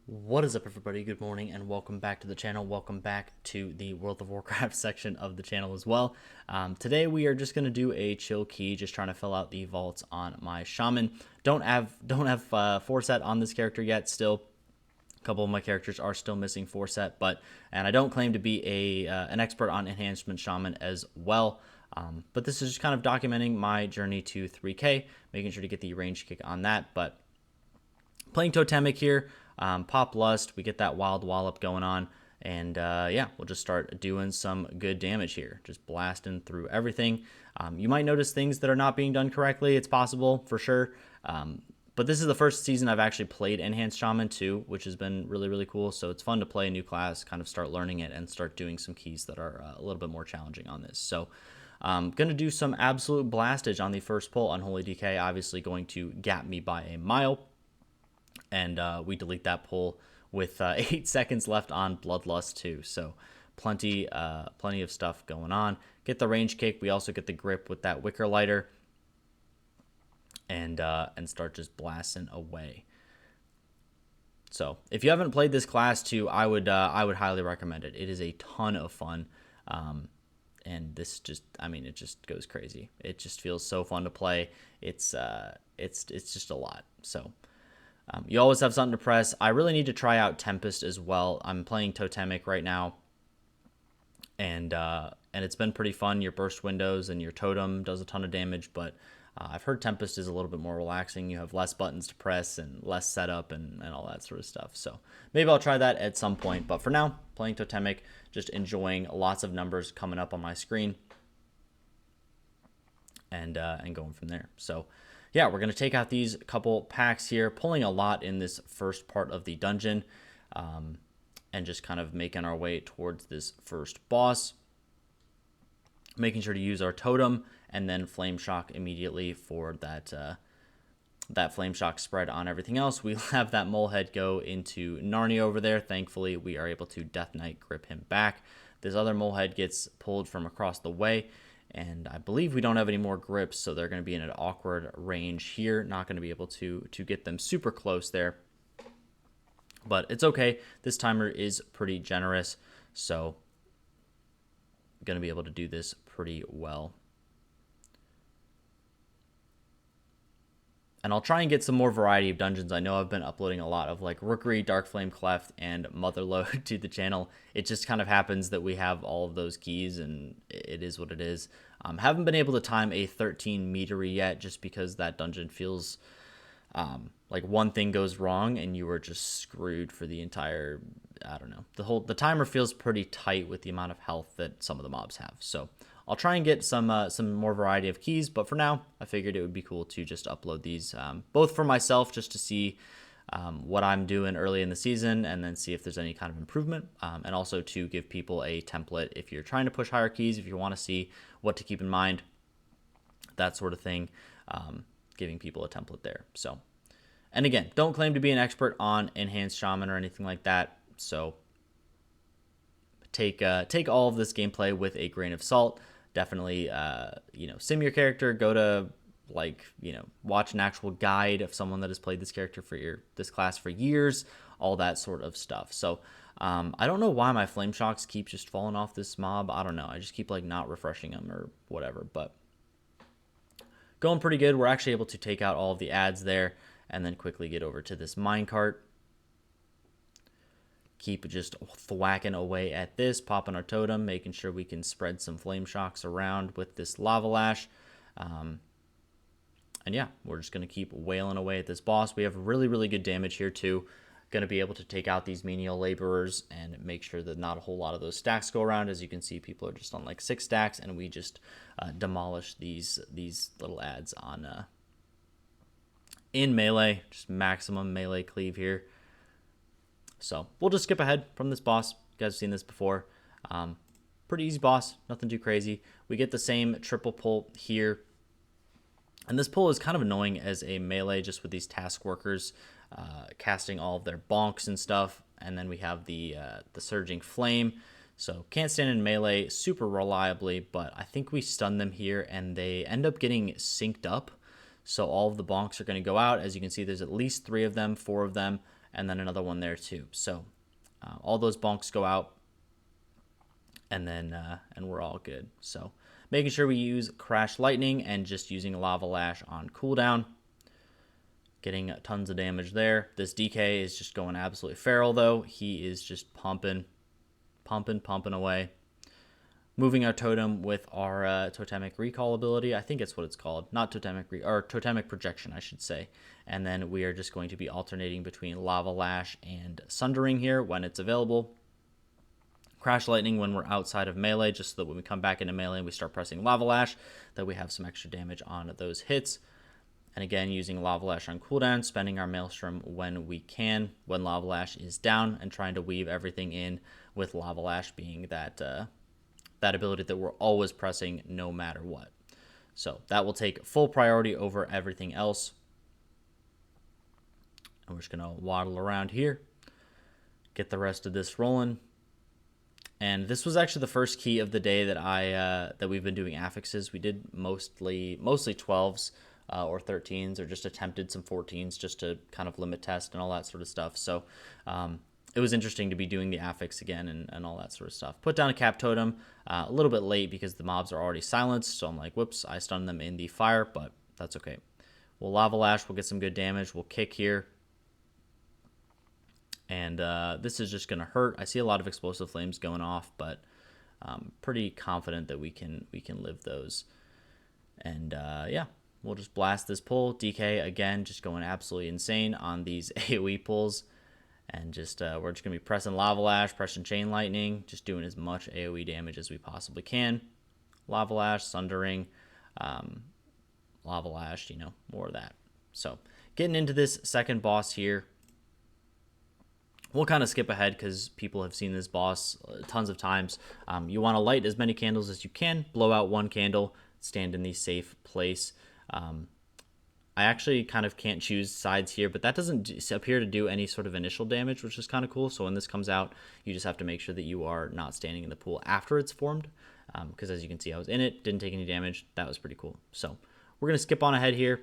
What is up, everybody? Good morning and welcome back to the channel. Welcome back to the World of Warcraft section of the channel as well. Today we are just going to do a chill key, just trying to fill out the vaults on my Shaman. Don't have foresight on this character yet. Still, a couple of my characters are still missing foresight, and I don't claim to be an expert on Enhancement Shaman as well. But this is just kind of documenting my journey to 3K, making sure to get the range kick on that. But playing Totemic here, pop Lust, we get that Wild Wallop going on, and yeah, we'll just start doing some good damage here, just blasting through everything. You might notice things that are not being done correctly. It's possible, for sure. But this is the first season I've actually played Enhanced Shaman too, which has been really, really cool. So it's fun to play a new class, kind of start learning it, and start doing some keys that are a little bit more challenging on this. So I'm going to do some absolute blastage on the first pull. Unholy DK, obviously going to gap me by a mile. And we delete that pull with 8 seconds left on Bloodlust too. So plenty of stuff going on. Get the range kick. We also get the grip with that Wicker Lighter, and start just blasting away. So if you haven't played this class too, I would highly recommend it. It is a ton of fun. And this just, I mean, it just goes crazy. It just feels so fun to play. It's just a lot. So you always have something to press. I really need to try out Tempest as well. I'm playing Totemic right now, and it's been pretty fun. Your burst windows and your totem does a ton of damage, but I've heard Tempest is a little bit more relaxing. You have less buttons to press and less setup and all that sort of stuff. So maybe I'll try that at some point. But for now, playing Totemic, just enjoying lots of numbers coming up on my screen, and going from there. So yeah, we're going to take out these couple packs here, pulling a lot in this first part of the dungeon, and just kind of making our way towards this first boss, making sure to use our totem and then Flame Shock immediately for that Flame Shock spread on everything else. We have that Molehead go into Narnia over there. Thankfully, we are able to Death Knight grip him back. This other Molehead gets pulled from across the way, and I believe we don't have any more grips, so they're going to be in an awkward range here. Not going to be able to get them super close there. But it's okay. This timer is pretty generous, so I'm going to be able to do this pretty well. And I'll try and get some more variety of dungeons. I know I've been uploading a lot of like Rookery, Darkflame, Cleft, and Motherlode to the channel. It just kind of happens that we have all of those keys, and it is what it is. Haven't been able to time a 13 metery yet, just because that dungeon feels like one thing goes wrong and you are just screwed for the entire, I don't know. The timer feels pretty tight with the amount of health that some of the mobs have. So I'll try and get some more variety of keys, but for now, I figured it would be cool to just upload these, both for myself, just to see what I'm doing early in the season, and then see if there's any kind of improvement, and also to give people a template if you're trying to push higher keys, if you want to see what to keep in mind, that sort of thing, giving people a template there. So, and again, don't claim to be an expert on Enhanced Shaman or anything like that, so take all of this gameplay with a grain of salt. Definitely, sim your character. Go to watch an actual guide of someone that has played this character for this class for years. All that sort of stuff. So I don't know why my Flame Shocks keep just falling off this mob. I don't know. I just keep like not refreshing them or whatever. But going pretty good. We're actually able to take out all of the ads there, and then quickly get over to this minecart. Keep just thwacking away at this, popping our totem, making sure we can spread some Flame Shocks around with this Lava Lash. And yeah, we're just going to keep wailing away at this boss. We have really, really good damage here too. Going to be able to take out these menial laborers and make sure that not a whole lot of those stacks go around. As you can see, people are just on like 6 stacks, and we just demolish these little ads on in melee. Just maximum melee cleave here. So we'll just skip ahead from this boss. You guys have seen this before. Pretty easy boss, nothing too crazy. We get the same triple pull here. And this pull is kind of annoying as a melee, just with these task workers casting all of their bonks and stuff. And then we have the Surging Flame. So can't stand in melee super reliably, but I think we stun them here and they end up getting synced up. So all of the bonks are going to go out. As you can see, there's at least 3 of them, 4 of them, and then another one there too. So all those bonks go out, and then and we're all good. So making sure we use Crash Lightning and just using Lava Lash on cooldown. Getting tons of damage there. This DK is just going absolutely feral though. He is just pumping away. Moving our totem with our Totemic Recall ability. I think it's what it's called. Not Totemic or Totemic Projection, I should say. And then we are just going to be alternating between Lava Lash and Sundering here when it's available. Crash Lightning when we're outside of melee, just so that when we come back into melee and we start pressing Lava Lash, that we have some extra damage on those hits. And again, using Lava Lash on cooldown, spending our Maelstrom when we can, when Lava Lash is down, and trying to weave everything in with Lava Lash being that that ability that we're always pressing no matter what. So that will take full priority over everything else. And we're just going to waddle around here, get the rest of this rolling. And this was actually the first key of the day that that we've been doing affixes. We did mostly 12s or 13s, or just attempted some 14s just to kind of limit test and all that sort of stuff. So it was interesting to be doing the affix again and all that sort of stuff. Put down a cap totem a little bit late because the mobs are already silenced. So I'm like, whoops, I stunned them in the fire, but that's okay. We'll Lava Lash, we'll get some good damage. We'll kick here. And this is just going to hurt. I see a lot of explosive flames going off, but I'm pretty confident that we can live those. And yeah, we'll just blast this pull. DK, again, just going absolutely insane on these AoE pulls. And just we're just going to be pressing Lava Lash, pressing Chain Lightning, just doing as much AoE damage as we possibly can. Lava Lash, Sundering, Lava Lash, more of that. So getting into this second boss here. We'll kind of skip ahead because people have seen this boss tons of times. You want to light as many candles as you can, blow out one candle, stand in the safe place. I actually kind of can't choose sides here, but that doesn't appear to do any sort of initial damage, which is kind of cool. So when this comes out, you just have to make sure that you are not standing in the pool after it's formed. Because as you can see, I was in it, didn't take any damage. That was pretty cool. So we're going to skip on ahead here.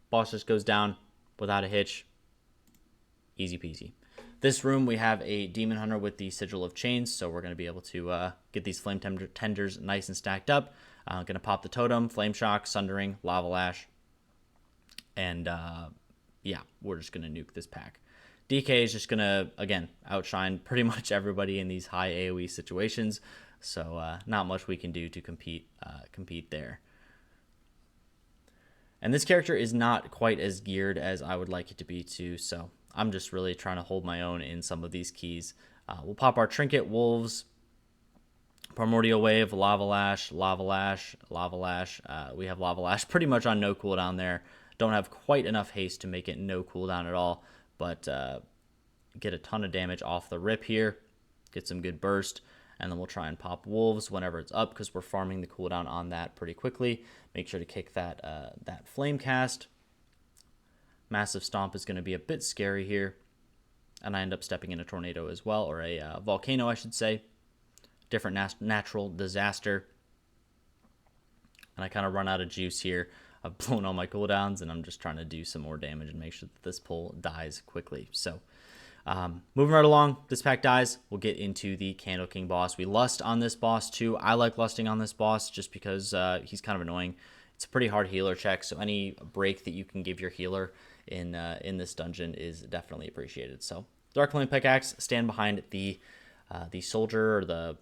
Boss just goes down without a hitch. Easy peasy. This room, we have a Demon Hunter with the Sigil of Chains, so we're going to be able to get these Flame Tenders nice and stacked up. Going to pop the Totem, Flame Shock, Sundering, Lava Lash, and yeah, we're just going to nuke this pack. DK is just going to, again, outshine pretty much everybody in these high AoE situations, so not much we can do to compete there. And this character is not quite as geared as I would like it to be too, so I'm just really trying to hold my own in some of these keys. We'll pop our Trinket, Wolves, Primordial Wave, Lava Lash, Lava Lash, Lava Lash. We have Lava Lash pretty much on no cooldown there. Don't have quite enough haste to make it no cooldown at all, but get a ton of damage off the rip here. Get some good burst, and then we'll try and pop Wolves whenever it's up because we're farming the cooldown on that pretty quickly. Make sure to kick that Flame Cast. Massive Stomp is going to be a bit scary here, and I end up stepping in a Tornado as well, or a Volcano, I should say. Different natural disaster. And I kind of run out of juice here. I've blown all my cooldowns, and I'm just trying to do some more damage and make sure that this pull dies quickly. So, moving right along, this pack dies. We'll get into the Candle King boss. We lust on this boss too. I like lusting on this boss just because he's kind of annoying. It's a pretty hard healer check, so any break that you can give your healer in this dungeon is definitely appreciated. So, Darkflame Pickaxe, stand behind the soldier or the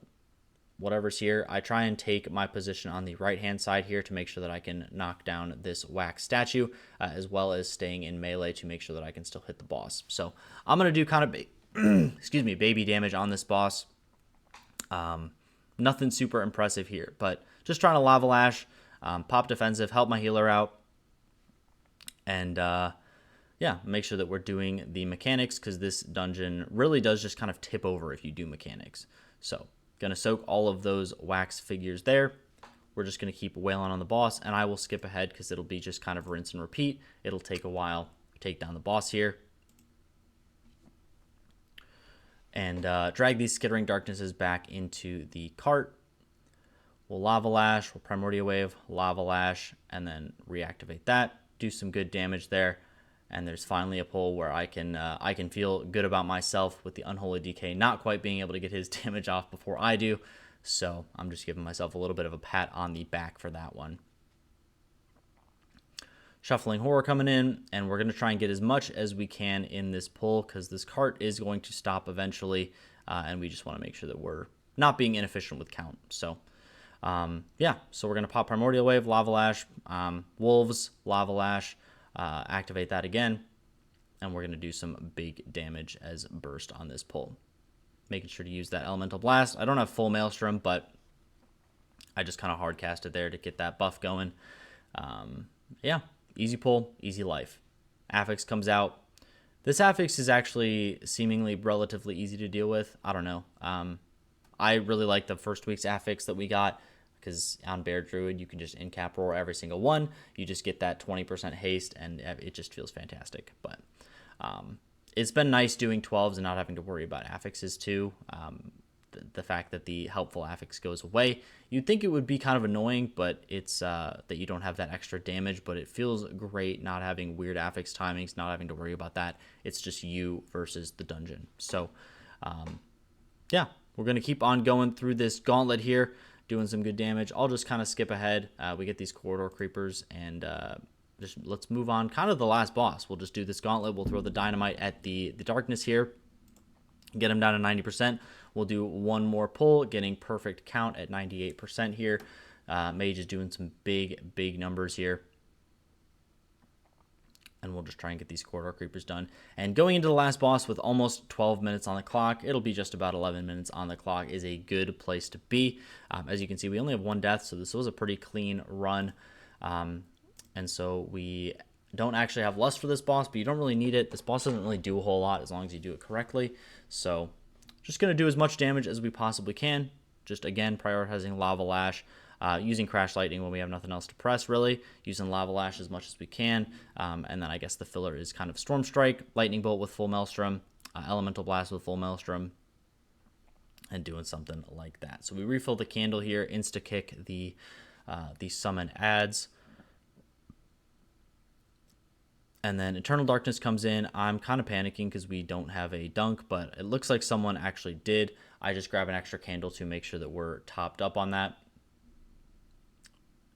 whatever's here. I try and take my position on the right hand side here to make sure that I can knock down this wax statue, as well as staying in melee to make sure that I can still hit the boss. So I'm going to do kind of excuse me, baby damage on this boss. Nothing super impressive here, but just trying to Lava Lash, pop defensive, help my healer out, and yeah, make sure that we're doing the mechanics, because this dungeon really does just kind of tip over if you do mechanics. So going to soak all of those wax figures there. We're just going to keep wailing on the boss, and I will skip ahead because it'll be just kind of rinse and repeat. It'll take a while to take down the boss here. And drag these Skittering Darknesses back into the cart. We'll Lava Lash, we'll Primordial Wave, Lava Lash, and then reactivate that. Do some good damage there. And there's finally a pull where I can feel good about myself with the Unholy DK not quite being able to get his damage off before I do. So I'm just giving myself a little bit of a pat on the back for that one. Shuffling Horror coming in, and we're going to try and get as much as we can in this pull because this cart is going to stop eventually, and we just want to make sure that we're not being inefficient with count. So yeah, so we're going to pop Primordial Wave, Lava Lash, Wolves, Lava Lash, activate that again, and we're going to do some big damage as burst on this pull. Making sure to use that Elemental Blast. I don't have full Maelstrom, but I just kind of hard cast it there to get that buff going. Yeah, easy pull, easy life. Affix comes out. This Affix is actually seemingly relatively easy to deal with. I don't know. I really like the first week's Affix that we got because on Bear Druid, you can just in-cap roar every single one. You just get that 20% haste, and it just feels fantastic. But it's been nice doing 12s and not having to worry about affixes too. The fact that the helpful affix goes away, you'd think it would be kind of annoying, but it's that you don't have that extra damage, but it feels great not having weird affix timings, not having to worry about that. It's just you versus the dungeon. So yeah, we're going to keep on going through this gauntlet here, doing some good damage. I'll just kind of skip ahead. We get these corridor creepers, and just let's move on. Kind of the last boss. We'll just do this gauntlet. We'll throw the dynamite at the darkness here, get him down to 90%. We'll do one more pull, getting perfect count at 98% here. Mage is doing some big numbers here. And we'll just try and get these corridor creepers done. And going into the last boss with almost 12 minutes on the clock, it'll be just about 11 minutes on the clock, is a good place to be. As you can see, we only have one death, so this was a pretty clean run. And so we don't actually have lust for this boss, but you don't really need it. This boss doesn't really do a whole lot as long as you do it correctly. So just going to do as much damage as we possibly can. Just, again, prioritizing Lava Lash. Using Crash Lightning when we have nothing else to press, really. Using Lava Lash as much as we can. And then I guess the filler is kind of Storm Strike, Lightning Bolt with full Maelstrom, Elemental Blast with full Maelstrom, and doing something like that. So we refill the candle here, insta-kick the summon adds. And then Eternal Darkness comes in. I'm kind of panicking because we don't have a dunk, but it looks like someone actually did. I just grab an extra candle to make sure that we're topped up on that.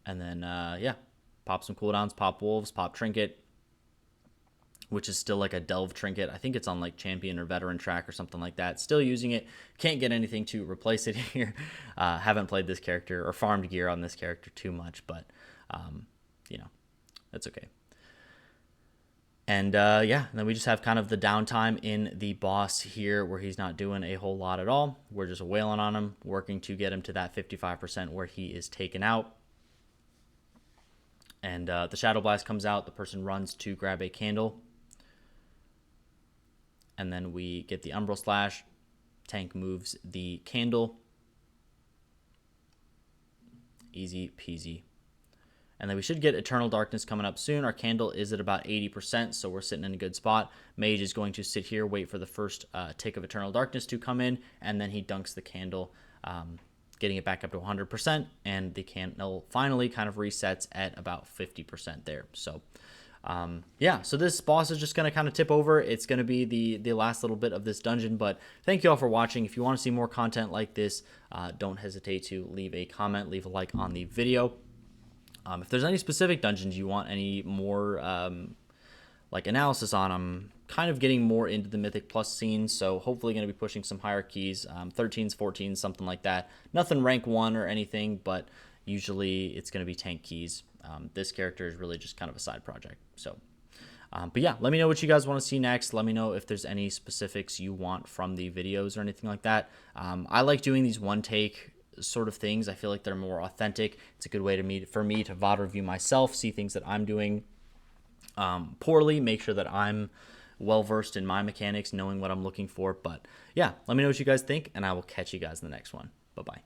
And then, yeah, pop some cooldowns, pop Wolves, pop Trinket, which is still like a Delve Trinket. I think it's on like Champion or Veteran track or something like that. Still using it. Can't get anything to replace it here. Haven't played this character or farmed gear on this character too much, but, you know, that's okay. And yeah, and then we just have kind of the downtime in the boss here where he's not doing a whole lot at all. We're just wailing on him, working to get him to that 55% where he is taken out. And the Shadow Blast comes out. The person runs to grab a candle. And then we get the Umbral Slash. Tank moves the candle. Easy peasy. And then we should get Eternal Darkness coming up soon. Our candle is at about 80%, so we're sitting in a good spot. Mage is going to sit here, wait for the first tick of Eternal Darkness to come in, and then he dunks the candle, getting it back up to 100%, and the candle finally kind of resets at about 50% there. So, yeah, so this boss is just going to kind of tip over. It's going to be the last little bit of this dungeon, but thank you all for watching. If you want to see more content like this, don't hesitate to leave a comment, leave a like on the video. If there's any specific dungeons you want any more like analysis on, I'm kind of getting more into the Mythic Plus scene, so hopefully going to be pushing some higher keys, 13s, 14s, something like that. Nothing rank 1 or anything, but usually it's going to be tank keys. This character is really just kind of a side project. So, but yeah, let me know what you guys want to see next. Let me know if there's any specifics you want from the videos or anything like that. I like doing these one take sort of things. I feel like they're more authentic. It's a good way for me to VOD review myself, see things that I'm doing poorly, make sure that I'm well versed in my mechanics, knowing what I'm looking for. But yeah, let me know what you guys think, and I will catch you guys in the next one. Bye bye.